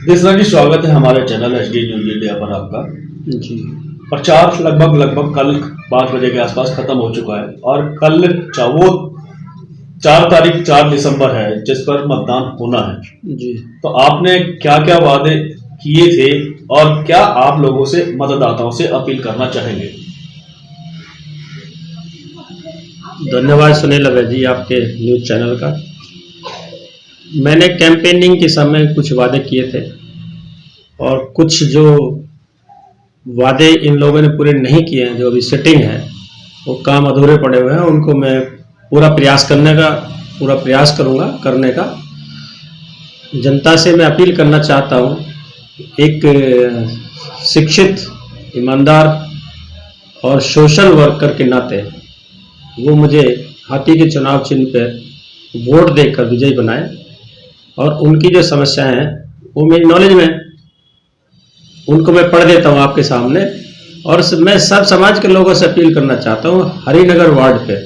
देशना जी, स्वागत है हमारे चैनल एचडी न्यूज इंडिया पर आपका। जी। प्रचार लगभग कल 5 बजे के आसपास खत्म हो चुका है और कल वो 4 दिसंबर है जिस पर मतदान होना है। जी। तो आपने क्या क्या वादे किए थे और क्या आप लोगों से मतदाताओं से अपील करना चाहेंगे? धन्यवाद सुनील अभय जी आपके न्यूज चैनल का। मैंने कैंपेनिंग के समय कुछ वादे किए थे और कुछ जो वादे इन लोगों ने पूरे नहीं किए हैं, जो अभी सिटिंग है वो काम अधूरे पड़े हुए हैं, उनको मैं पूरा प्रयास करूंगा करने का। जनता से मैं अपील करना चाहता हूं, एक शिक्षित, ईमानदार और सोशल वर्कर के नाते वो मुझे हाथी के चुनाव चिन्ह पर वोट देकर विजयी बनाए और उनकी जो समस्याएं हैं वो मेरी नॉलेज में, उनको मैं पढ़ देता हूं आपके सामने। और मैं सब समाज के लोगों से अपील करना चाहता हूं हरिनगर वार्ड पे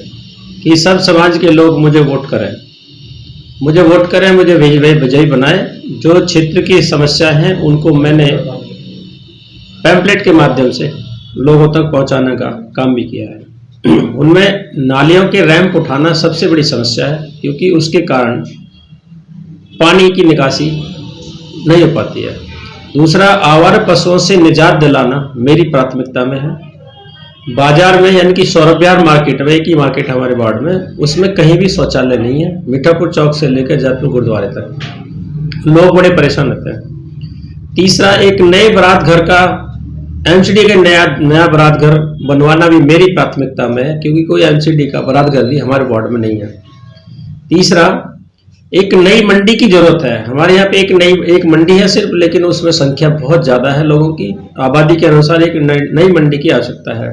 कि सब समाज के लोग मुझे वोट करें, मुझे विजयी बनाए। जो क्षेत्र की समस्या हैं उनको मैंने पैम्पलेट के माध्यम से लोगों तक पहुंचाने का काम भी किया है। उनमें नालियों के रैंप उठाना सबसे बड़ी समस्या है, क्योंकि उसके कारण पानी की निकासी नहीं हो पाती है। दूसरा, आवारा पशुओं से निजात दिलाना मेरी प्राथमिकता में है। बाजार में यानी कि सौरभ्यार मार्केट में, एक ही मार्केट हमारे वार्ड में, उसमें कहीं भी शौचालय नहीं है। मीठापुर चौक से लेकर जयपुर गुरुद्वारे तक लोग बड़े परेशान रहते हैं। तीसरा, एक नए बारात घर का एमसीडी का नया बारात घर बनवाना भी मेरी प्राथमिकता में है, क्योंकि कोई एमसीडी का बारात घर भी हमारे वार्ड में नहीं है। तीसरा, एक नई मंडी की जरूरत है। हमारे यहाँ पे एक मंडी है सिर्फ, लेकिन उसमें संख्या बहुत ज्यादा है लोगों की, आबादी के अनुसार एक नई मंडी की आवश्यकता है।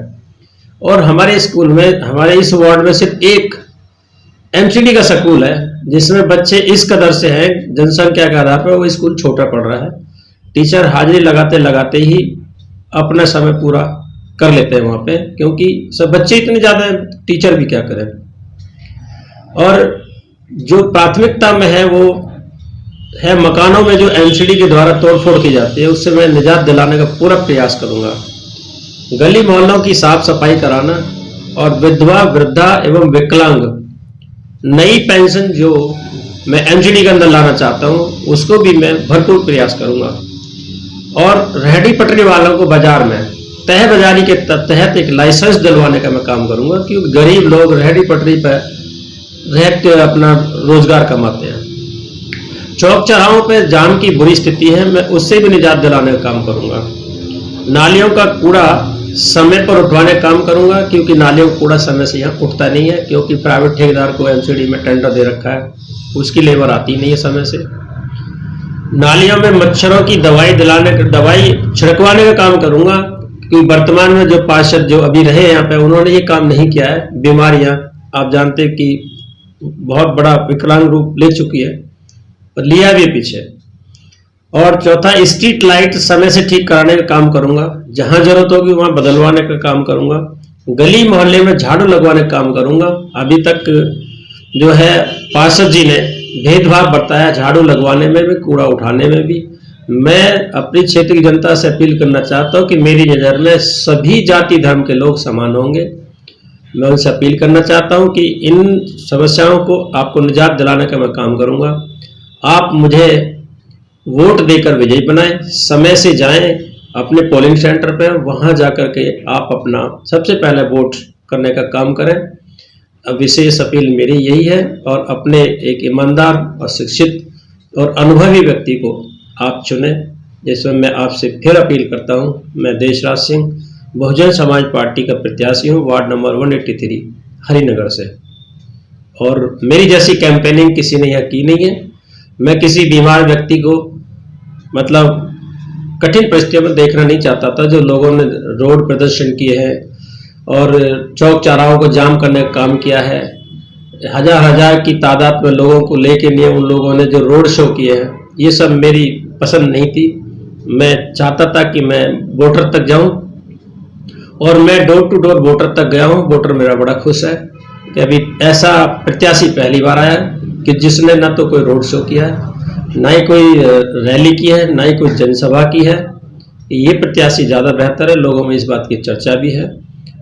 और हमारे स्कूल में, हमारे इस वार्ड में सिर्फ एक एमसीडी का स्कूल है, जिसमें बच्चे इस कदर से हैं, जनसंख्या के आधार पर वो स्कूल छोटा पड़ रहा है। टीचर हाजिरी लगाते लगाते ही अपना समय पूरा कर लेते हैं वहां पे, क्योंकि सब बच्चे इतने ज्यादा हैं, टीचर भी क्या करें। और जो प्राथमिकता में है वो है मकानों में जो एमसीडी के द्वारा तोड़फोड़ की जाती है, उससे मैं निजात दिलाने का पूरा प्रयास करूंगा। गली मोहल्लों की साफ सफाई कराना और विधवा, वृद्धा एवं विकलांग नई पेंशन जो मैं एमसीडी के अंदर लाना चाहता हूं, उसको भी मैं भरपूर प्रयास करूंगा। और रेहड़ी पटरी वालों को बाजार में तय बाजारी के तहत एक लाइसेंस दिलवाने का मैं काम करूंगा, क्योंकि गरीब लोग रेहड़ी पटरी पर रह के अपना रोजगार कमाते हैं। चौक चौराहों पे जाम की बुरी स्थिति है, मैं उससे भी निजात दिलाने का काम करूंगा। नालियों का कूड़ा समय पर उठवाने का काम करूंगा, क्योंकि नालियों का कूड़ा समय से यहाँ उठता नहीं है, क्योंकि प्राइवेट ठेकेदार को एमसीडी में टेंडर दे रखा है, उसकी लेबर आती नहीं है समय से। नालियों में मच्छरों की दवाई छिड़कवाने का काम करूंगा, क्योंकि वर्तमान में जो पार्षद जो अभी रहे यहाँ पे, उन्होंने ये काम नहीं किया है। बीमारियां आप जानते हैं कि बहुत बड़ा विकलांग रूप ले चुकी है, और लिया भी पीछे। और चौथा, स्ट्रीट लाइट समय से ठीक कराने का काम करूंगा, जहां जरूरत होगी वहां बदलवाने का काम करूंगा। गली मोहल्ले में झाड़ू लगवाने का काम करूंगा। अभी तक जो है पार्षद जी ने भेदभाव बरताया, झाड़ू लगवाने में भी, कूड़ा उठाने में भी। मैं अपनी क्षेत्र की जनता से अपील करना चाहता हूं कि मेरी नजर में सभी जाति धर्म के लोग समान होंगे। मैं उनसे अपील करना चाहता हूं कि इन समस्याओं को आपको निजात दिलाने का मैं काम करूंगा। आप मुझे वोट देकर विजयी बनाएं, समय से जाएं अपने पोलिंग सेंटर पर, वहां जाकर के आप अपना सबसे पहले वोट करने का काम करें। विशेष अपील मेरी यही है। और अपने एक ईमानदार और शिक्षित और अनुभवी व्यक्ति को आप चुने, जिसमें मैं आपसे फिर अपील करता हूं। मैं देशराज सिंह, बहुजन समाज पार्टी का प्रत्याशी हूं, वार्ड नंबर 183 हरिनगर से। और मेरी जैसी कैंपेनिंग किसी ने यहाँ की नहीं है। मैं किसी बीमार व्यक्ति को मतलब कठिन परिस्थितियों में देखना नहीं चाहता था। जो लोगों ने रोड प्रदर्शन किए हैं और चौक चौराहों को जाम करने का काम किया है, हजार की तादाद में लोगों को लेके लिए उन लोगों ने जो रोड शो किए हैं, ये सब मेरी पसंद नहीं थी। मैं चाहता था कि मैं वोटर तक जाऊं, और मैं डोर टू डोर वोटर तक गया हूं। वोटर मेरा बड़ा खुश है कि अभी ऐसा प्रत्याशी पहली बार आया कि जिसने ना तो कोई रोड शो किया है ना ही कोई रैली की है, ना ही कोई जनसभा की है। ये प्रत्याशी ज़्यादा बेहतर है, लोगों में इस बात की चर्चा भी है।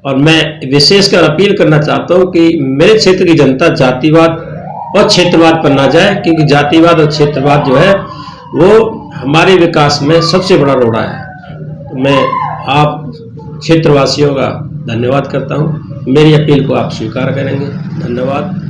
और मैं विशेषकर अपील करना चाहता हूँ कि मेरे क्षेत्र की जनता जातिवाद और क्षेत्रवाद पर ना जाए, क्योंकि जातिवाद और क्षेत्रवाद जो है वो हमारे विकास में सबसे बड़ा रोड़ा है। तो मैं आप क्षेत्रवासियों का धन्यवाद करता हूँ। मेरी अपील को आप स्वीकार करेंगे। धन्यवाद।